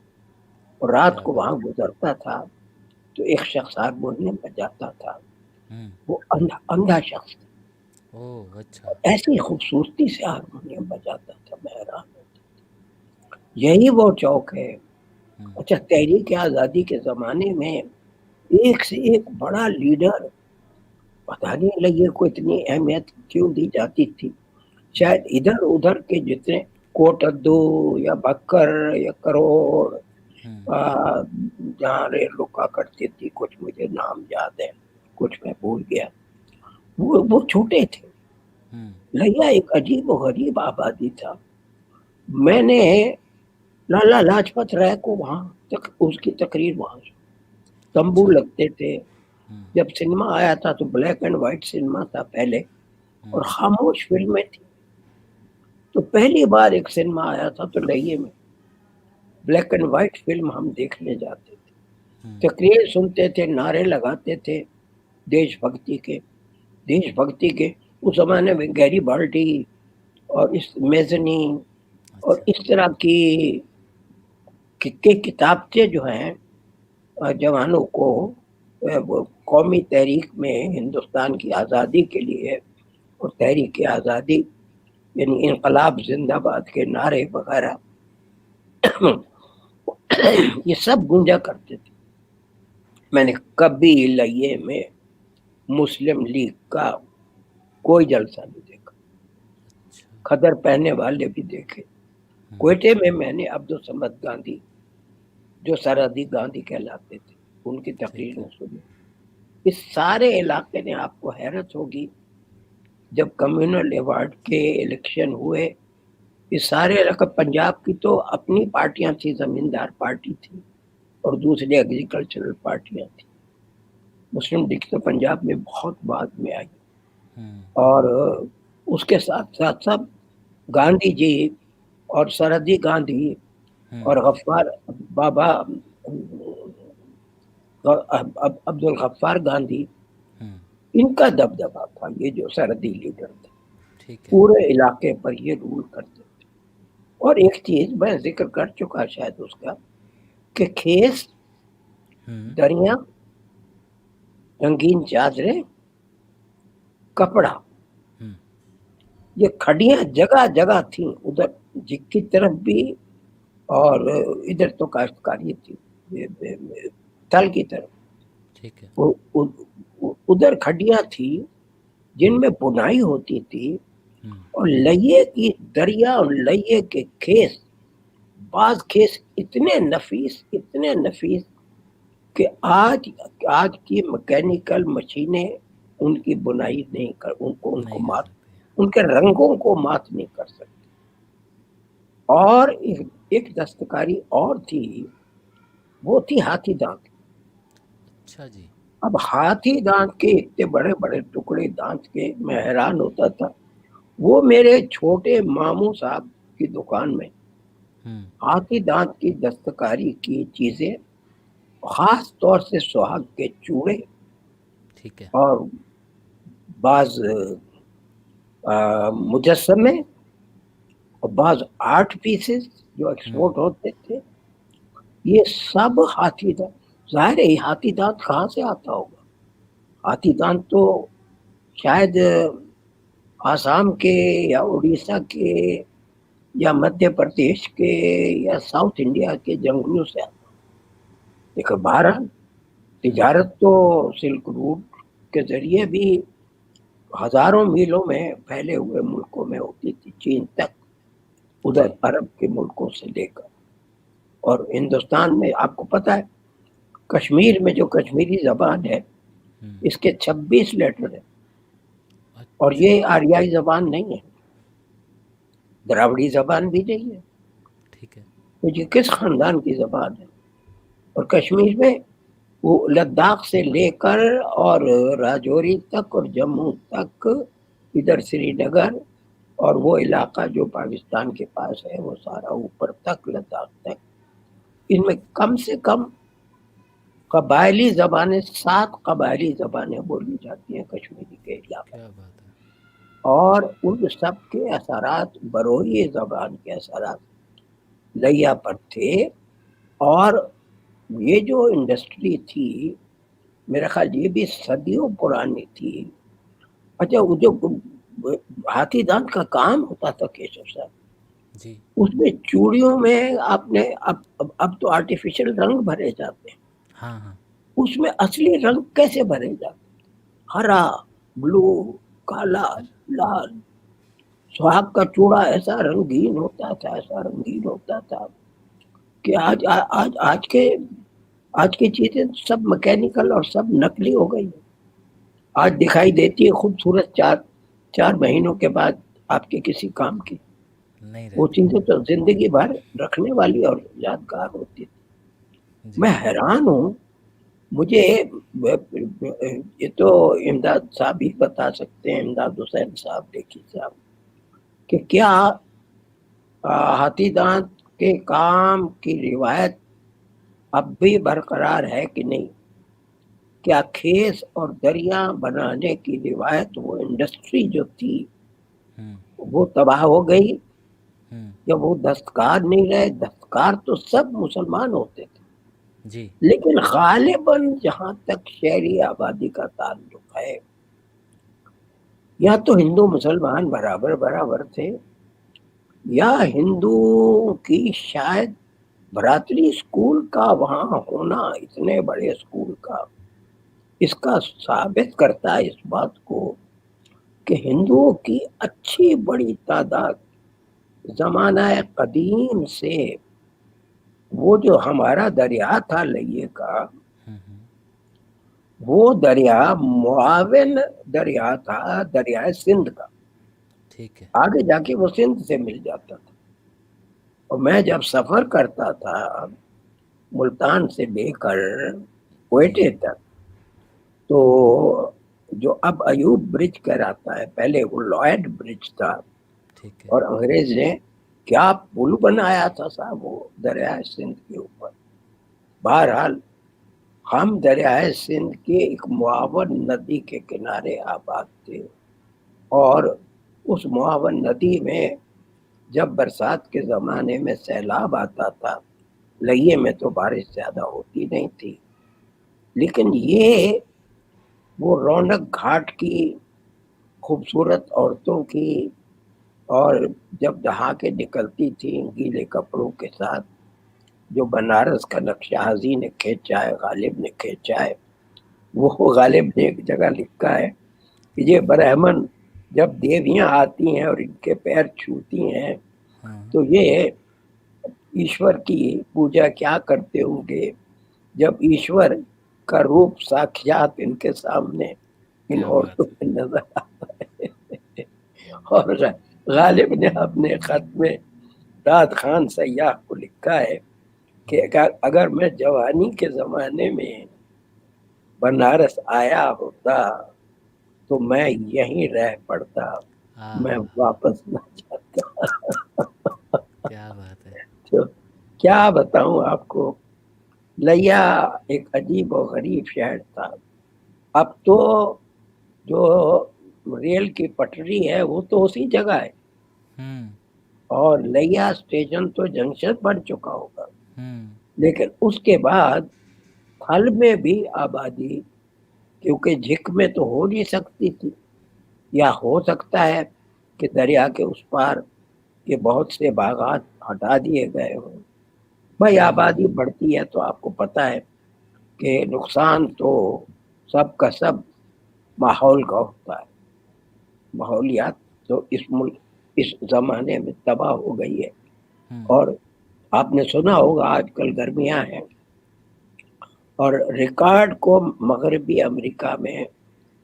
اور رات کیا کو وہاں بات ہے۔ گزرتا تھا تو ایک شخص ہارمونیم بجاتا تھا، ہوں، وہ اندھا شخص تھا، اوہ اچھا۔ ایسی خوبصورتی سے ہارمونیم بجاتا تھا، میں حیران ہوتا۔ یہی وہ چوک ہے۔ ہوں، اچھا، تحریک آزادی کے زمانے میں ایک سے ایک بڑا لیڈر، پتہ نہیں لگے کو اتنی اہمیت کیوں دی جاتی تھی، ہوں، شاید ادھر ادھر کے جتنے کوٹدو یا بکر یا کروڑ ہوں، جہاں ریل رکا کرتی تھی، کچھ مجھے نام یاد ہے، کچھ میں بھول گیا، وہ چھوٹے تھے۔ ہوں، لیا ایک عجیب و غریب آبادی تھا۔ میں نے لالا لاجپت رائے کو وہاں تک اس کی تقریر وہاں سے، تمبو اچھا، لگتے تھے۔ ہوں، جب سنیما آیا تھا تو بلیک اینڈ وائٹ سنیما تھا پہلے، اور ہوں، خاموش فلمیں تھی۔ تو پہلی بار ایک سنیما آیا تھا تو لئیے میں بلیک اینڈ وائٹ فلم ہم دیکھنے جاتے ہوں، تھے، تقریر سنتے تھے، نعرے لگاتے تھے دیش بھکتی کے، دیش بھکتی کے۔ اس زمانے میں گیری بالٹی اور اس میزنی اور اچھا، اس طرح کی کتابچے جو ہیں جوانوں کو وہ قومی تحریک میں ہندوستان کی آزادی کے لیے اور تحریک آزادی یعنی انقلاب زندہ باد کے نعرے وغیرہ یہ سب گونجا کرتے تھے۔ میں نے کبھی لئیے میں مسلم لیگ کا کوئی جلسہ نہیں دیکھا، اچھا، خدر پہننے والے بھی دیکھے۔ ہوں، کوئٹے میں نے عبدالصمد گاندھی جو سرحدی گاندھی کہلاتے تھے ان کی ٹھیک ہے۔ تقریریں سنی۔ اس سارے علاقے نے، آپ کو حیرت ہوگی، جب کمیونل ایوارڈ کے الیکشن ہوئے، اس سارے علاقے، پنجاب کی تو اپنی پارٹیاں تھی، زمیندار پارٹی تھی اور دوسری ایگریکلچرل پارٹیاں تھیں۔ مسلم لیگ تو پنجاب میں بہت بعد میں آئی، ہوں، اور اس کے ساتھ ساتھ سب گاندھی جی اور سرحدی گاندھی ہوں، اور غفار بابا عبد الغفار گاندھی، ہوں، ان کا دبدبا تھا، یہ جو سرحدی لیڈر تھے ٹھیک ہے۔ پورے علاقے پر یہ رول کرتے تھے۔ اور ایک چیز میں ذکر کر چکا شاید اس کا، کہ کھیس، ہوں، دریا، رنگین چادریں، کپڑا، ہوں، یہ کھڑیاں جگہ جگہ تھیں، ادھر جک کی طرف بھی اور ادھر تو کاشتکاری تھی تل کی طرف، ٹھیک ہے۔ ادھر کھڈیاں تھی جن میں بنائی ہوتی تھی، ہوں، اور لئیے کی دریا اور لئیے کے کھیس، بعض کھیس اتنے نفیس کہ آج کی مکینیکل مشینیں ان کی بنائی نہیں کر، ان کو نہیں کر مات، سکتے ہیں۔ ان کے رنگوں کو مات نہیں کر سکتی۔ اور ایک دستکاری اور تھی، وہ تھی ہاتھی دانت۔ اچھا جی۔ اب ہاتھی دانت کے اتنے بڑے بڑے ٹکڑے دانت کے، میں حیران ہوتا تھا۔ وہ میرے چھوٹے ماموں صاحب کی دکان میں ہوں، ہاتھی دانت کی دستکاری کی چیزیں، خاص طور سے سہاگ کے چوڑے ٹھیک ہے۔ اور بعض مجسمے اور بعض آرٹ پیسز جو ہوں، ایکسپورٹ ہوتے تھے، یہ سب ہاتھی دانت۔ ظاہر ہے یہ ہاتھی دانت کہاں سے آتا ہوگا؟ ہاتھی دانت تو شاید آسام کے یا اڑیسہ کے یا مدھیہ پردیش کے یا ساؤتھ انڈیا کے جنگلوں سے آتا۔ دیکھو بہرحال ہوں، تجارت تو سلک روٹ کے ذریعے بھی ہزاروں میلوں میں پھیلے ہوئے ملکوں میں ہوتی تھی، چین تک، ادھر جی، عرب کے ملکوں سے لے کر، اور ہندوستان میں آپ کو پتہ ہے کشمیر میں جو کشمیری زبان ہے اس کے 26 لیٹر ہیں، اور یہ آریائی زبان نہیں ہے، دراوڑی زبان بھی نہیں ہے، ٹھیک ہے. تو یہ کس خاندان کی زبان ہے؟ اور کشمیر میں وہ لداخ سے لے کر اور راجوری تک اور جموں تک، ادھر سری نگر اور وہ علاقہ جو پاکستان کے پاس ہے وہ سارا اوپر تک لداخ تک، ان میں کم سے کم قبائلی زبانیں 7 قبائلی زبانیں بولی جاتی ہیں کشمیری کے علاقے، کیا بات ہے. اور ان سب کے اثرات بروئی زبان کے اثرات لیا پر تھے. اور یہ جو انڈسٹری تھی میرا خیال یہ بھی صدیوں پرانی تھی. اچھا وہ جو ہاتھی دانت کا کام ہوتا تھا کیشو صاحب، جی. اس میں چوڑیوں میں آپ نے اب تو آرٹیفیشل رنگ بھرے جاتے ہیں، ہاں ہاں. اس میں اصلی رنگ کیسے بھرے جاتے؟ ہرا، بلو، کالا، لال. سہاگ کا چوڑا ایسا رنگین ہوتا تھا، ایسا رنگین ہوتا تھا کہ آج کی چیزیں سب میکینیکل اور سب نقلی ہو گئی. آج دکھائی دیتی ہے خوبصورت 4 مہینوں کے بعد آپ کے کسی کام کی، نہیں وہ رہتی. چیزیں تو زندگی بھر رکھنے والی اور یادگار ہوتی تھی. جی. میں حیران ہوں، مجھے یہ تو امداد صاحب ہی بتا سکتے ہیں، امداد حسین صاحب، دیکھی صاحب، کہ کیا ہاتھی دانت کے کام کی روایت اب بھی برقرار ہے کہ نہیں؟ کیا کھیس اور دریا بنانے کی روایت، وہ انڈسٹری جو تھی وہ تباہ ہو گئی؟ یا وہ دستکار نہیں رہے؟ دستکار تو سب مسلمان ہوتے تھے، جی. لیکن غالباً جہاں تک شہری آبادی کا تعلق ہے، یا تو ہندو مسلمان برابر برابر تھے، یا ہندو کی شاید براتری اسکول کا وہاں ہونا، اتنے بڑے اسکول کا، اس کا ثابت کرتا ہے اس بات کو کہ ہندوؤں کی اچھی بڑی تعداد زمانہ قدیم سے، وہ جو ہمارا دریا تھا لیے کا، وہ دریا معاون دریا تھا دریائے سندھ کا. ٹھیک ہے. آگے جا کے وہ سندھ سے مل جاتا تھا. اور میں جب سفر کرتا تھا ملتان سے لے کر کوئٹے تک، تو جو اب ایوب برج کہلاتا ہے، پہلے وہ لوئڈ برج تھا، ٹھیک ہے. اور انگریز نے کیا پل بنایا تھا صاحب وہ دریائے سندھ کے اوپر. بہرحال ہم دریائے سندھ کے ایک معاون ندی کے کنارے آباد تھے، اور اس معاون ندی میں جب برسات کے زمانے میں سیلاب آتا تھا، لئیے میں تو بارش زیادہ ہوتی نہیں تھی، لیکن یہ وہ رونق گھاٹ کی، خوبصورت عورتوں کی، اور جب نہا کے نکلتی تھی گیلے کپڑوں کے ساتھ، جو بنارس کا نقشہ حضی نے کھینچا ہے، غالب نے کھینچا ہے. وہ غالب نے ایک جگہ لکھا ہے کہ یہ برہمن جب دیویاں آتی ہیں اور ان کے پیر چھوتی ہیں تو یہ ایشور کی پوجا کیا کرتے ہوں گے، جب ایشور کا روپ ساکھیات ان کے سامنے ان عورتوں میں نظر آتا ہے. اور غالب نے اپنے خط میں داد خان سیاح کو لکھا ہے کہ اگر میں جوانی کے زمانے میں بنارس آیا ہوتا تو میں یہیں رہ پڑتا، میں واپس نہ جاتا. کیا بات ہے. تو کیا بتاؤں آپ کو، لیا ایک عجیب و غریب شہر تھا. اب تو جو ریل کی پٹری ہے وہ تو اسی جگہ ہے، اور لیا اسٹیشن تو جنکشن بن چکا ہوگا، لیکن اس کے بعد پھل میں بھی آبادی، کیونکہ جھک میں تو ہو نہیں سکتی تھی، یا ہو سکتا ہے کہ دریا کے اس پار کے بہت سے باغات ہٹا دیے گئے ہوں. بھائی آبادی بڑھتی ہے تو آپ کو پتہ ہے کہ نقصان تو سب کا سب ماحول کا ہوتا ہے. ماحولیات تو اس ملک اس زمانے میں تباہ ہو گئی ہے. اور آپ نے سنا ہوگا آج کل گرمیاں ہیں اور ریکارڈ کو مغربی امریکہ میں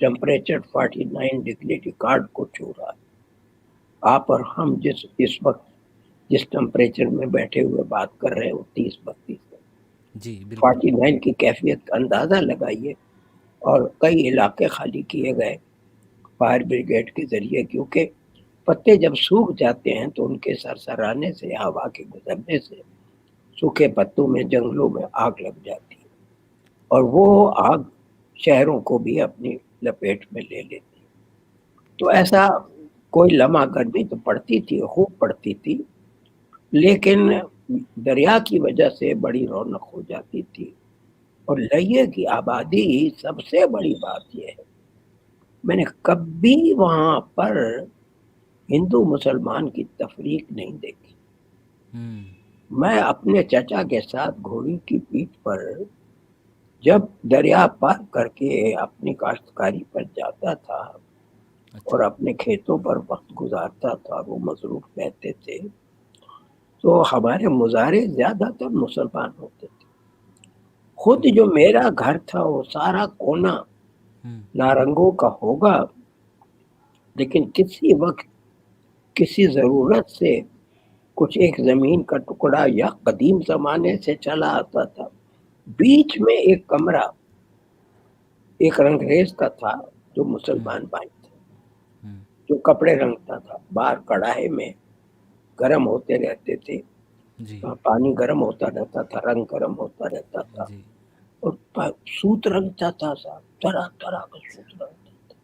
ٹمپریچر 49 ڈگری ریکارڈ کو چھو رہا ہے. آپ اور ہم اس وقت جس ٹمپریچر میں بیٹھے ہوئے بات کر رہے ہیں وہ 30-32 ہے. جی بالکل. 49 کی کیفیت کا اندازہ لگائیے. اور کئی علاقے خالی کیے گئے فائر بریگیڈ کے ذریعے، کیونکہ پتے جب سوکھ جاتے ہیں تو ان کے سرسرانے سے، ہوا کے گزرنے سے سوکھے پتوں میں، جنگلوں میں آگ لگ جاتی ہے، اور وہ آگ شہروں کو بھی اپنی لپیٹ میں لے لیتی. تو ایسا کوئی لمحہ گرمی تو پڑتی تھی، خوب پڑتی تھی، لیکن دریا کی وجہ سے بڑی رونق ہو جاتی تھی. اور لئیے کی آبادی سب سے بڑی بات یہ ہے، میں نے کبھی وہاں پر ہندو مسلمان کی تفریق نہیں دیکھی. میں اپنے چچا کے ساتھ گھوڑی کی پیٹھ پر جب دریا پار کر کے اپنی کاشتکاری پر جاتا تھا اور اپنے کھیتوں پر وقت گزارتا تھا، وہ مصروف رہتے تھے، تو ہمارے مظاہرے زیادہ تر مسلمان ہوتے تھے. خود جو میرا گھر تھا وہ سارا کونا نارنگوں کا ہوگا، لیکن کسی وقت کسی ضرورت سے کچھ ایک زمین کا ٹکڑا یا قدیم زمانے سے چلا آتا تھا. بیچ میں ایک کمرہ ایک رنگریز کا تھا جو مسلمان بھائی تھے، جو کپڑے رنگتا تھا. باہر کڑاہے میں گرم ہوتے رہتے تھے، پانی گرم ہوتا رہتا تھا، رنگ گرم ہوتا رہتا تھا، اور سوت رنگتا تھا، طرح طرح کا سوت رنگتا تھا.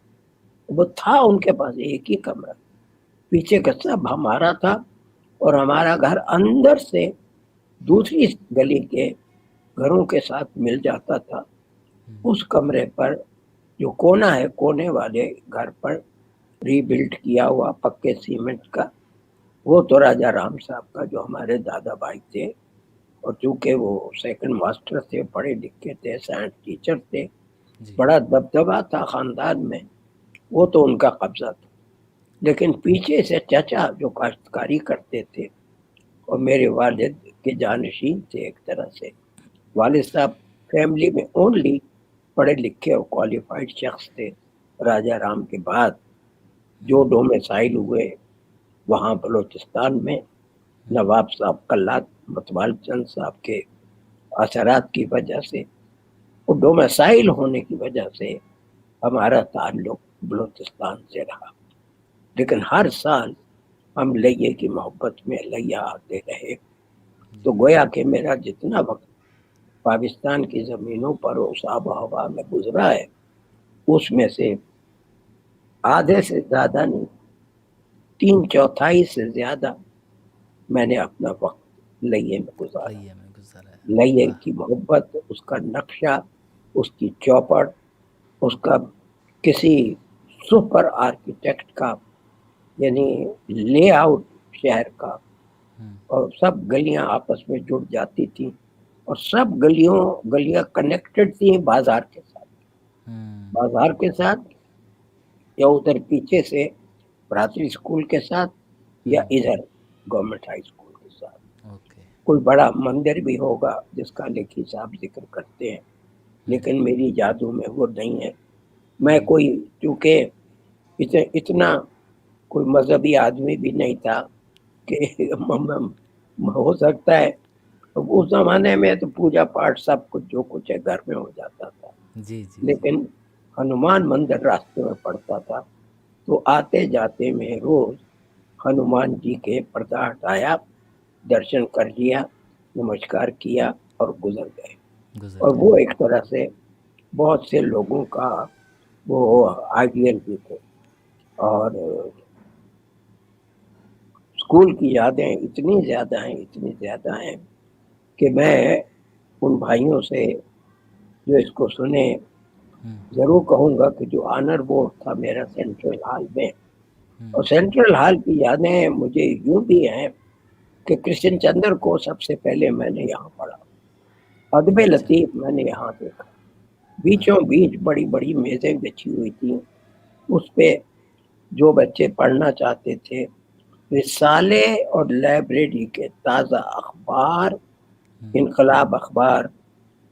وہ تھا ان کے پاس ایک ہی کمرہ، پیچھے کا سب ہمارا تھا، اور ہمارا گھر اندر سے دوسری گلی کے گھروں کے ساتھ مل جاتا تھا. اس کمرے پر جو کونا ہے، کونے والے گھر پر ری بلڈ کیا ہوا پکے سیمنٹ کا، وہ تو راجہ رام صاحب کا، جو ہمارے دادا بھائی تھے، اور چونکہ وہ سیکنڈ ماسٹر تھے، پڑھے لکھے تھے، سائنس ٹیچر تھے، بڑا دبدبا تھا خاندان میں، وہ تو ان کا قبضہ تھا. لیکن پیچھے سے چچا جو کاشتکاری کرتے تھے اور میرے والد کے جانشین تھے، ایک طرح سے والد صاحب فیملی میں اونلی پڑھے لکھے اور کوالیفائڈ شخص تھے. راجہ رام کے بعد جو ڈومیسائل ہوئے وہاں بلوچستان میں، نواب صاحب کلات متوال چند صاحب کے اثرات کی وجہ سے، اور ڈومیسائل ہونے کی وجہ سے ہمارا تعلق بلوچستان سے رہا. لیکن ہر سال ہم لئیے کی محبت میں لیا آتے رہے. تو گویا کہ میرا جتنا وقت پاکستان کی زمینوں پر اس آب و ہوا میں گزرا ہے، اس میں سے آدھے سے زیادہ نہیں، 3/4 سے زیادہ میں نے اپنا وقت لئیے میں گزارا. لئیے کی محبت، اس کا نقشہ، اس کی چوپڑ، اس کا کسی سپر آرکیٹیکٹ کا یعنی لے آؤٹ شہر کا، اور سب گلیاں آپس میں جڑ جاتی تھیں، اور سب گلیاں کنیکٹڈ تھیں بازار کے ساتھ، یا ادھر پیچھے سے براتری اسکول کے ساتھ، یا ادھر گورنمنٹ ہائی اسکول کے ساتھ. کوئی بڑا مندر بھی ہوگا جس کا لکھی صاحب ذکر کرتے ہیں، لیکن میری یادوں میں وہ نہیں ہے. میں کوئی چونکہ اتنا کوئی مذہبی آدمی بھی نہیں تھا کہ ہو سکتا ہے اس زمانے میں تو پوجا پاٹ سب کچھ جو کچھ ہے گھر میں ہو جاتا تھا. لیکن ہنومان مندر راستے میں پڑتا تھا، تو آتے جاتے میں روز ہنومان جی کے پردہ ہٹایا، درشن کر لیا، نمسکار کیا اور گزر گئے. اور وہ ایک طرح سے بہت سے لوگوں کا وہ آئیڈیل بھی تھے. اور اسکول کی یادیں اتنی زیادہ ہیں کہ میں ان بھائیوں سے جو اس کو سنے ضرور کہوں گا کہ جو آنر بورڈ تھا میرا سینٹرل ہال میں، اور سینٹرل ہال کی یادیں مجھے یوں بھی ہیں کہ کرشن چندر کو سب سے پہلے میں نے یہاں پڑھا، ادب لطیف میں نے یہاں دیکھا. بیچوں بیچ بڑی بڑی میزیں بچھی ہوئی تھیں، اس پہ جو بچے پڑھنا چاہتے تھے رسالے اور لائبریری کے تازہ اخبار، انقلاب اخبار،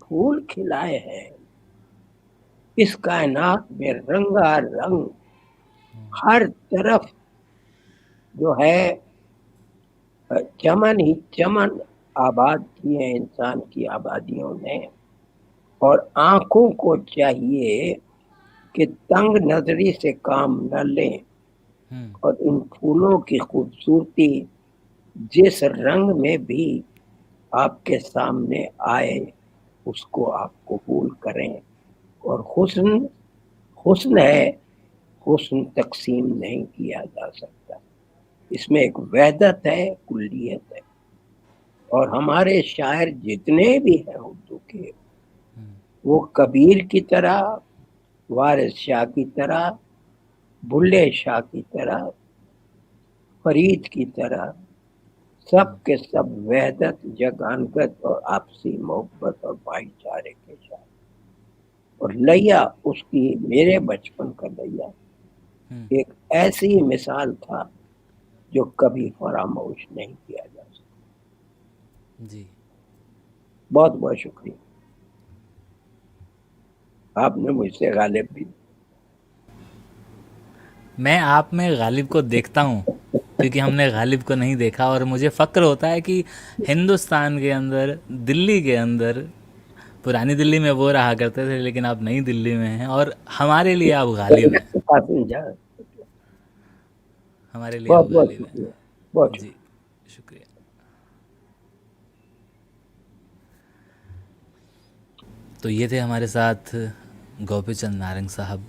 پھول کھلائے ہیں اس کائنات میں رنگا رنگ، ہر طرف جو ہے چمن ہی چمن آباد کیے ہیں انسان کی آبادیوں نے، اور آنکھوں کو چاہیے کہ تنگ نظری سے کام نہ لیں، اور ان پھولوں کی خوبصورتی جس رنگ میں بھی آپ کے سامنے آئے اس کو آپ قبول کریں. اور حسن ہے، حسن تقسیم نہیں کیا جا سکتا، اس میں ایک وحدت ہے، کلیت ہے. اور ہمارے شاعر جتنے بھی ہیں اردو کے، وہ کبیر کی طرح، وارث شاہ کی طرح، بلے شاہ کی طرح، فرید کی طرح، سب کے سب وحدت، جگانگت اور آپسی محبت اور بھائی چارے کے شاعر. اور لیا اس کی، میرے بچپن کا لیا ایک ایسی مثال تھا جو کبھی فراموش نہیں کیا جا سکتا. جی بہت بہت شکریہ. آپ نے مجھ سے غالب بھی. میں آپ میں غالب کو دیکھتا ہوں کیونکہ ہم نے غالب کو نہیں دیکھا، اور مجھے فخر ہوتا ہے کہ ہندوستان کے اندر، دلی کے اندر، پرانی دلی میں وہ رہا کرتے تھے لیکن آپ نئی دلی میں ہیں، اور ہمارے لیے آپ غالب ہیں، ہمارے لیے آپ بہت بہت غالب شکریہ، بہت ہیں. شکریہ. جی شکریہ. تو یہ تھے ہمارے ساتھ گوپی چند نارنگ صاحب.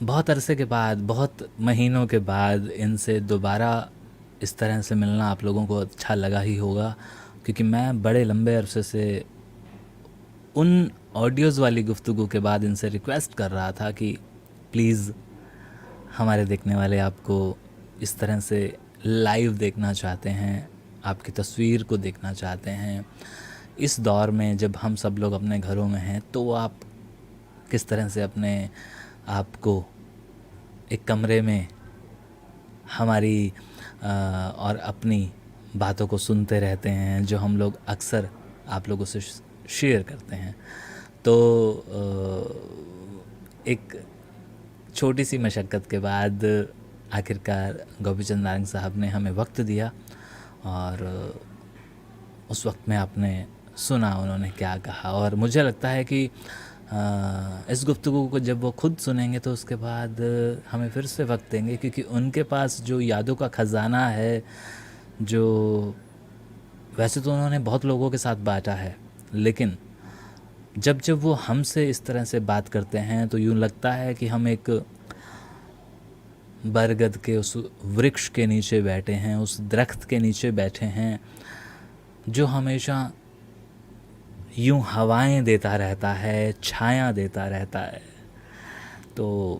بہت عرصے کے بعد، بہت مہینوں کے بعد ان سے دوبارہ اس طرح سے ملنا آپ لوگوں کو اچھا لگا ہی ہوگا، کیونکہ میں بڑے لمبے عرصے سے ان آڈیوز والی گفتگو کے بعد ان سے ریکویسٹ کر رہا تھا کہ پلیز ہمارے دیکھنے والے آپ کو اس طرح سے لائیو دیکھنا چاہتے ہیں، آپ کی تصویر کو دیکھنا چاہتے ہیں. اس دور میں جب ہم سب لوگ اپنے گھروں میں ہیں تو وہ آپ کس طرح سے اپنے آپ کو ایک کمرے میں ہماری اور اپنی باتوں کو سنتے رہتے ہیں، جو ہم لوگ اکثر آپ لوگوں سے شیئر کرتے ہیں. تو ایک چھوٹی سی مشقت کے بعد آخرکار گوپی چند نارنگ صاحب نے ہمیں وقت دیا، اور اس وقت میں آپ نے سنا انہوں نے کیا کہا. اور مجھے لگتا ہے کہ اس گفتگو کو جب وہ خود سنیں گے تو اس کے بعد ہمیں پھر سے وقت دیں گے، کیونکہ ان کے پاس جو یادوں کا خزانہ ہے، جو ویسے تو انہوں نے بہت لوگوں کے ساتھ بانٹا ہے، لیکن جب وہ ہم سے اس طرح سے بات کرتے ہیں تو یوں لگتا ہے کہ ہم ایک برگد کے اس ورکش کے نیچے بیٹھے ہیں، اس درخت کے نیچے بیٹھے ہیں جو ہمیشہ یوں ہوائیں دیتا رہتا ہے، چھایاں دیتا رہتا ہے. تو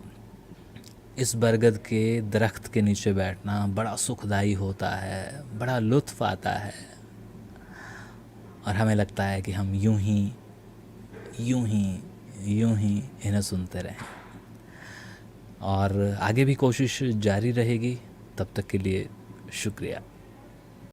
اس برگد کے درخت کے نیچے بیٹھنا بڑا سکھدائی ہوتا ہے، بڑا لطف آتا ہے، اور ہمیں لگتا ہے کہ ہم یوں ہی انہیں سنتے رہیں. اور آگے بھی کوشش جاری رہے گی. تب تک کے لیے شکریہ.